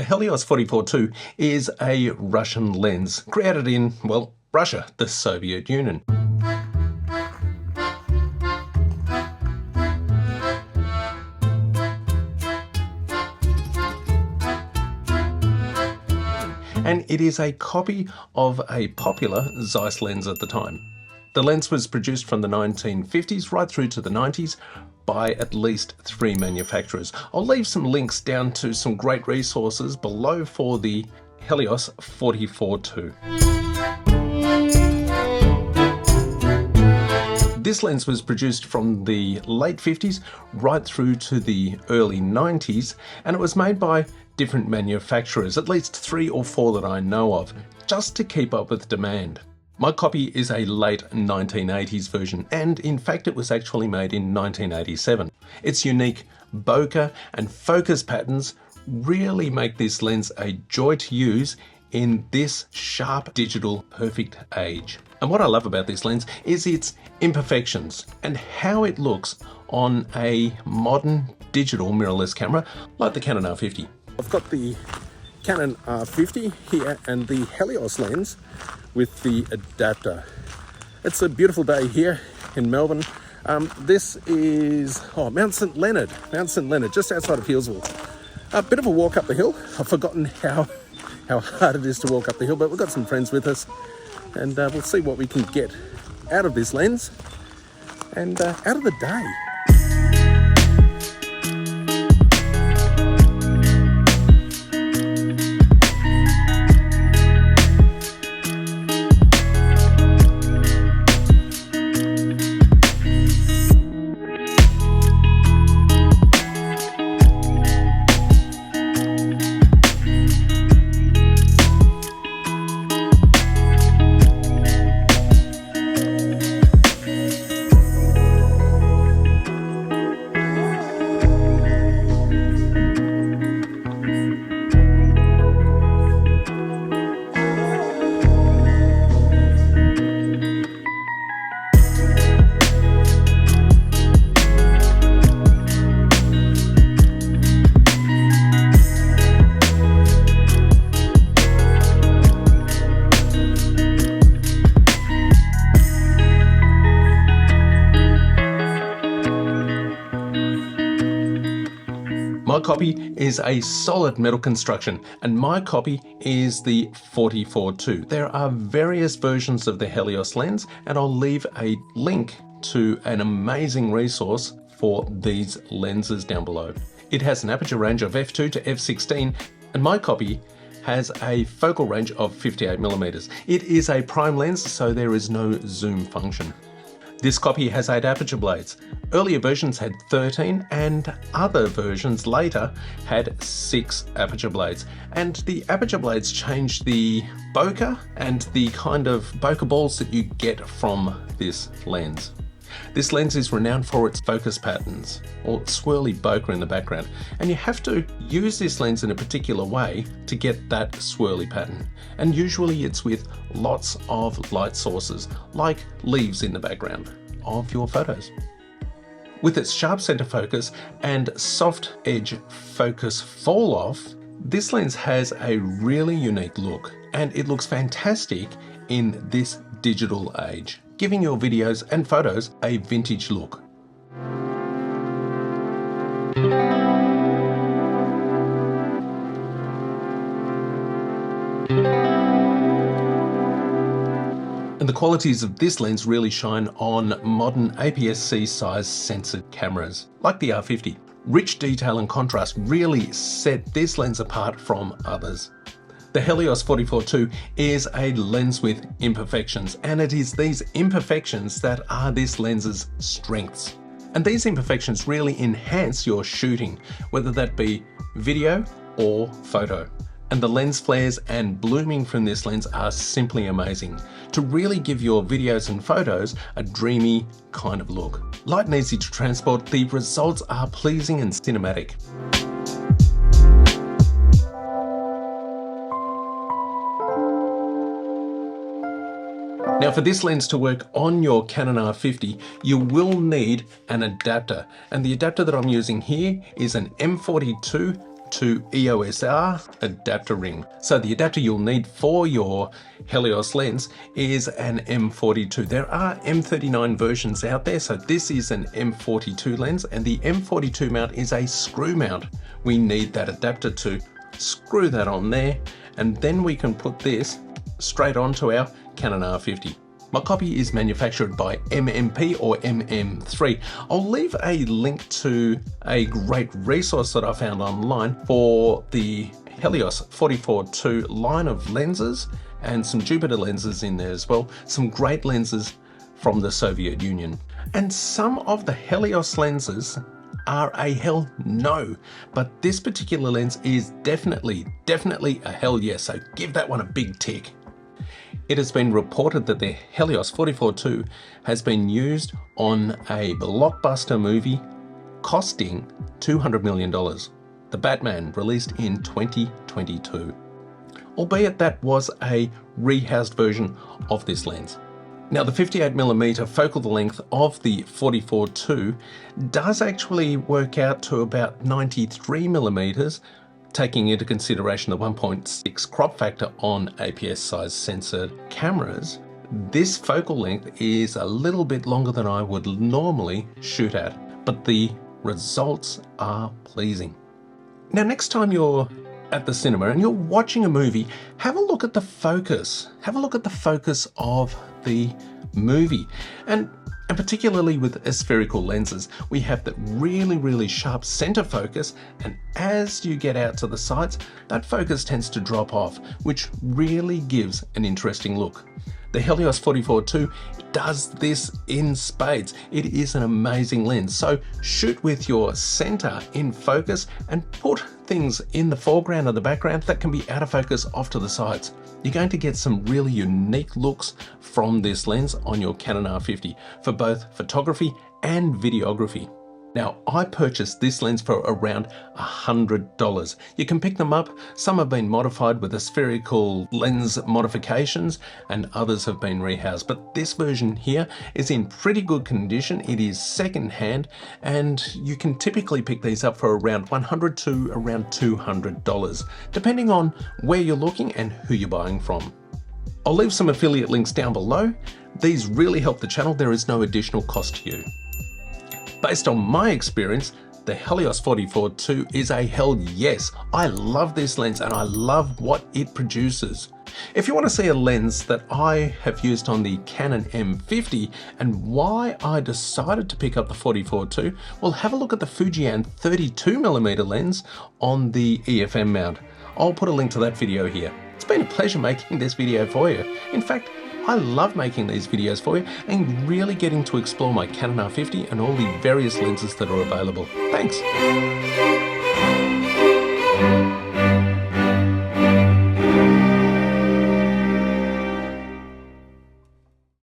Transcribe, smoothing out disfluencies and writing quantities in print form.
The Helios 44-2 is a Russian lens created in, well, Russia, the Soviet Union. And it is a copy of a popular Zeiss lens at the time. The lens was produced from the 1950s right through to the 90s by at least 3 manufacturers. I'll leave some links down to some great resources below for the Helios 44-2. This lens was produced from the late 50s right through to the early 90s, and it was made by different manufacturers, at least 3 or 4 that I know of, just to keep up with demand. My copy is a late 1980s version, and in fact it was actually made in 1987. Its unique bokeh and focus patterns really make this lens a joy to use in this sharp digital perfect age. And what I love about this lens is its imperfections and how it looks on a modern digital mirrorless camera like the Canon R50. I've got the Canon R50 here and the Helios lens with the adapter. It's a beautiful day here in Melbourne. This is Mount St Leonard, just outside of Helios. A bit of a walk up the hill. I've forgotten how hard it is to walk up the hill, but we've got some friends with us, and we'll see what we can get out of this lens and out of the day. My copy is a solid metal construction, and my copy is the 44-2. There are various versions of the Helios lens, and I'll leave a link to an amazing resource for these lenses down below. It has an aperture range of f2 to f16, and my copy has a focal range of 58mm. It is a prime lens, so there is no zoom function. This copy has 8 aperture blades. Earlier versions had 13, and other versions later had 6 aperture blades. And the aperture blades change the bokeh and the kind of bokeh balls that you get from this lens. This lens is renowned for its focus patterns, or swirly bokeh in the background, and you have to use this lens in a particular way to get that swirly pattern. And usually it's with lots of light sources, like leaves in the background of your photos. With its sharp center focus and soft edge focus fall off, this lens has a really unique look, and it looks fantastic in this digital age, giving your videos and photos a vintage look. And the qualities of this lens really shine on modern APS-C size sensored cameras, like the R50. Rich detail and contrast really set this lens apart from others. The Helios 44-2 is a lens with imperfections, and it is these imperfections that are this lens's strengths. And these imperfections really enhance your shooting, whether that be video or photo. And the lens flares and blooming from this lens are simply amazing to really give your videos and photos a dreamy kind of look. Light and easy to transport, the results are pleasing and cinematic. Now, for this lens to work on your Canon R50, you will need an adapter. And the adapter that I'm using here is an M42 to EOS R adapter ring. So the adapter you'll need for your Helios lens is an M42. There are M39 versions out there, so this is an M42 lens, and the M42 mount is a screw mount. We need that adapter to screw that on there, and then we can put this straight onto our Canon R50. My copy is manufactured by MMP or MM3. I'll leave a link to a great resource that I found online for the Helios 44-2 line of lenses, and some Jupiter lenses in there as well. Some great lenses from the Soviet Union. And some of the Helios lenses are a hell no, but this particular lens is definitely a hell yes, so give that one a big tick. It has been reported that the Helios 44-2 has been used on a blockbuster movie costing $200 million, The Batman, released in 2022. Albeit that was a rehoused version of this lens. Now the 58mm focal length of the 44-2 does actually work out to about 93mm, taking into consideration the 1.6 crop factor on APS size sensor cameras. This focal length is a little bit longer than I would normally shoot at, but the results are pleasing. Now next time you're at the cinema and you're watching a movie, have a look at the focus. Have a look at the focus of the movie. And particularly with aspherical lenses, we have that really sharp center focus, and as you get out to the sides, that focus tends to drop off, which really gives an interesting look. The Helios 44-2 does this in spades. It is an amazing lens. So shoot with your center in focus and put things in the foreground or the background that can be out of focus off to the sides. You're going to get some really unique looks from this lens on your Canon R50 for both photography and videography. Now, I purchased this lens for around $100. You can pick them up. Some have been modified with aspherical lens modifications and others have been rehoused. But this version here is in pretty good condition. It is second-hand, and you can typically pick these up for around $100 to around $200, depending on where you're looking and who you're buying from. I'll leave some affiliate links down below. These really help the channel. There is no additional cost to you. Based on my experience, the Helios 44-2 is a hell yes. I love this lens and I love what it produces. If you want to see a lens that I have used on the Canon M50 and why I decided to pick up the 44-2, well, have a look at the Fujian 32mm lens on the EFM mount. I'll put a link to that video here. It's been a pleasure making this video for you. In fact, I love making these videos for you and really getting to explore my Canon R50 and all the various lenses that are available. Thanks.